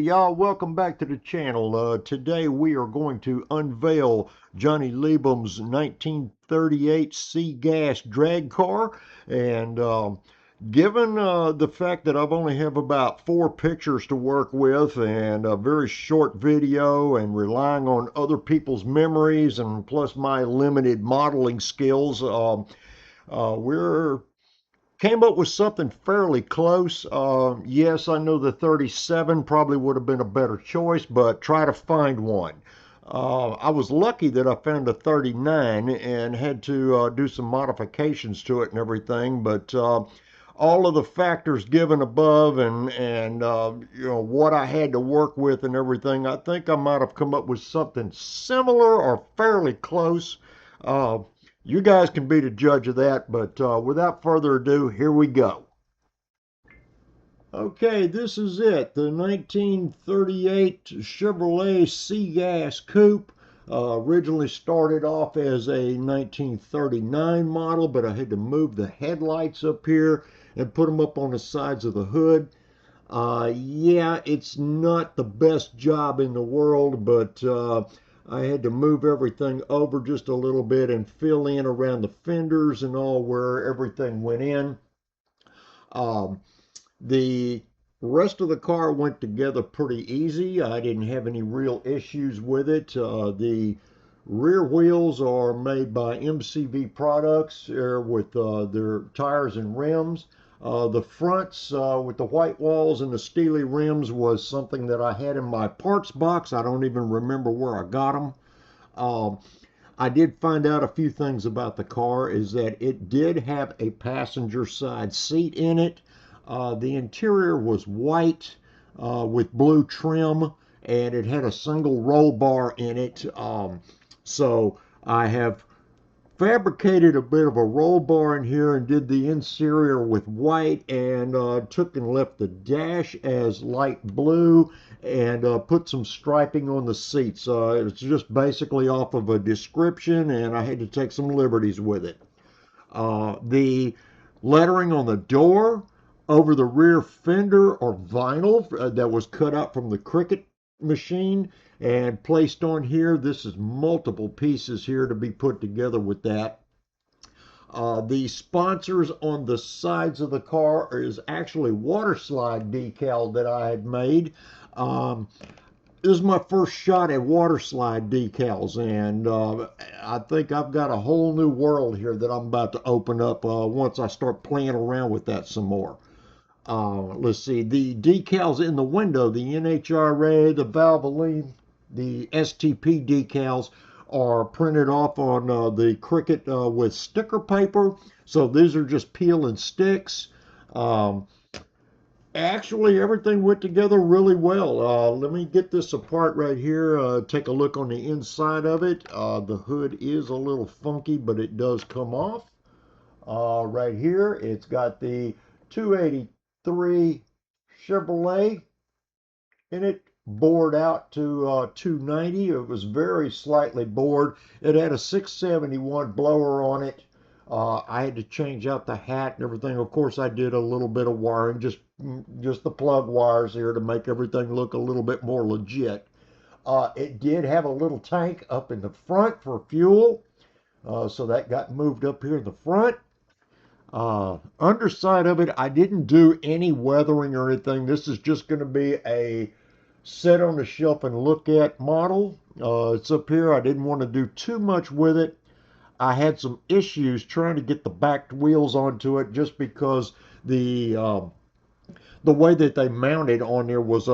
y'all, welcome back to the channel. Today we are going to unveil Johnny Leibham's 1938 C Gas drag car. And given the fact that I've only have about 4 pictures to work with and a very short video and relying on other people's memories and plus my limited modeling skills, we're came up with something fairly close. Yes, I know the 37 probably would have been a better choice, but try to find one. I was lucky that I found a 39 and had to do some modifications to it and everything, but all of the factors given above and you know what I had to work with and everything, I think I might have come up with something similar or fairly close. You guys can be the judge of that, but without further ado, here we go. Okay, this is it, the 1938 Chevrolet C Gas Coupe. Originally started off as a 1939 model, but I had to move the headlights up here and put them up on the sides of the hood. Yeah, it's not the best job in the world, but I had to move everything over just a little bit and fill in around the fenders and all where everything went in. The rest of the car went together pretty easy. I didn't have any real issues with it. The rear wheels are made by MCV products with their tires and rims. The fronts with the white walls and the steely rims was something that I had in my parts box. I don't even remember where I got them. I did find out a few things about the car, is that it did have a passenger side seat in it. The interior was white with blue trim, and it had a single roll bar in it. So I have fabricated a bit of a roll bar in here and did the interior with white, and took and left the dash as light blue and put some striping on the seats. It's just basically off of a description, and I had to take some liberties with it. The lettering on the door over the rear fender are vinyl that was cut out from the Cricut machine and placed on here. This is multiple pieces here to be put together with that. The sponsors on the sides of the car is actually water slide decal that I had made. This is my first shot at water slide decals, and I think I've got a whole new world here that I'm about to open up once I start playing around with that some more. Let's see, the decals in the window, the NHRA, the Valvoline, the STP decals are printed off on the Cricut with sticker paper. So these are just peel and sticks. Actually, everything went together really well. Let me get this apart right here. Take a look on the inside of it. The hood is a little funky, but it does come off. Right here, it's got the 283 Chevrolet in it, bored out to 290. It was very slightly bored. It had a 671 blower on it. I had to change out the hat and everything. Of course, I did a little bit of wiring, just the plug wires here to make everything look a little bit more legit. It did have a little tank up in the front for fuel, so that got moved up here in the front. Underside of it, I didn't do any weathering or anything. This is just going to be a set on the shelf and look at model. It's up here. I didn't want to do too much with it. I had some issues trying to get the back wheels onto it just because the way that they mounted on there was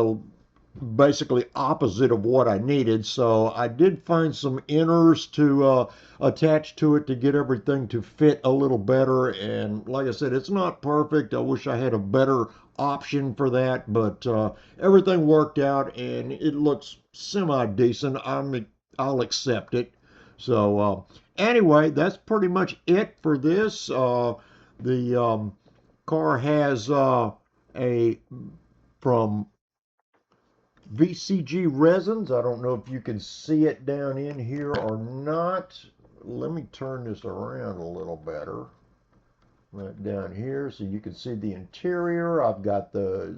basically opposite of what I needed. So I did find some inners to attach to it to get everything to fit a little better. And like I said, it's not perfect. I wish I had a better option for that, but everything worked out and it looks semi-decent. I'll accept it. So anyway, that's pretty much it for this. The car has from VCG resins. I don't know if you can see it down in here or not. Let me turn this around a little better. Right down here so you can see the interior. I've got the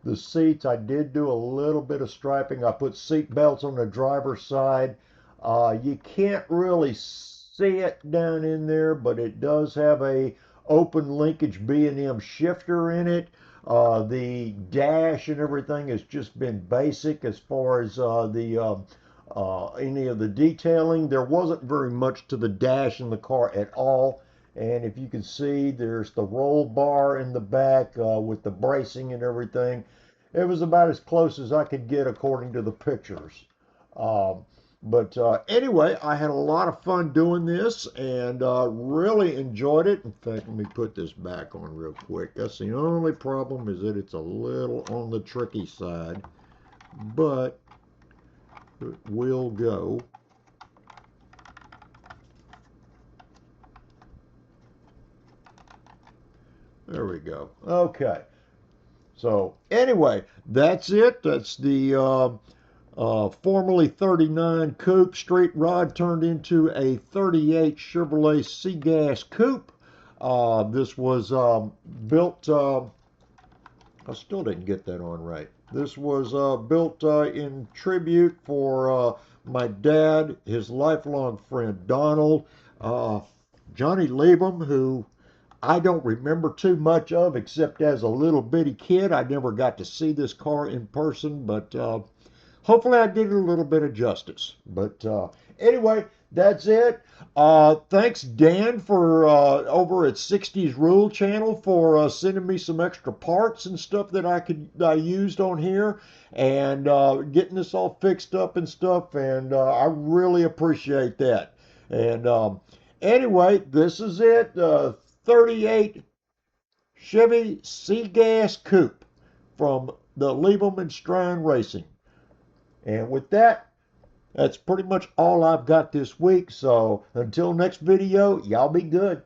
The seats, I did do a little bit of striping. I put seat belts on the driver's side. You can't really see it down in there, but it does have a open linkage B&M shifter in it. The dash and everything has just been basic as far as any of the detailing. There wasn't very much to the dash in the car at all. And if you can see, there's the roll bar in the back with the bracing and everything. It was about as close as I could get according to the pictures. Um, but anyway, I had a lot of fun doing this and really enjoyed it. In fact, let me put this back on real quick. That's the only problem, is that it's a little on the tricky side, but it will go. There we go. Okay. So anyway, that's it. That's the formerly 39 Coupe straight rod turned into a 38 Chevrolet C Gas Coupe. This was built. I still didn't get that on right. This was built in tribute for my dad, his lifelong friend Donald, Johnny Leibham, who I don't remember too much of except as a little bitty kid. I never got to see this car in person, but hopefully I did it a little bit of justice. But anyway, that's it. Thanks, Dan, for over at 60s Rule Channel for sending me some extra parts and stuff that I used on here and getting this all fixed up and stuff. And I really appreciate that. And anyway, this is it. 38 Chevy C Gas Coupe from the Leibham Strine Racing. And with that, that's pretty much all I've got this week. So until next video, y'all be good.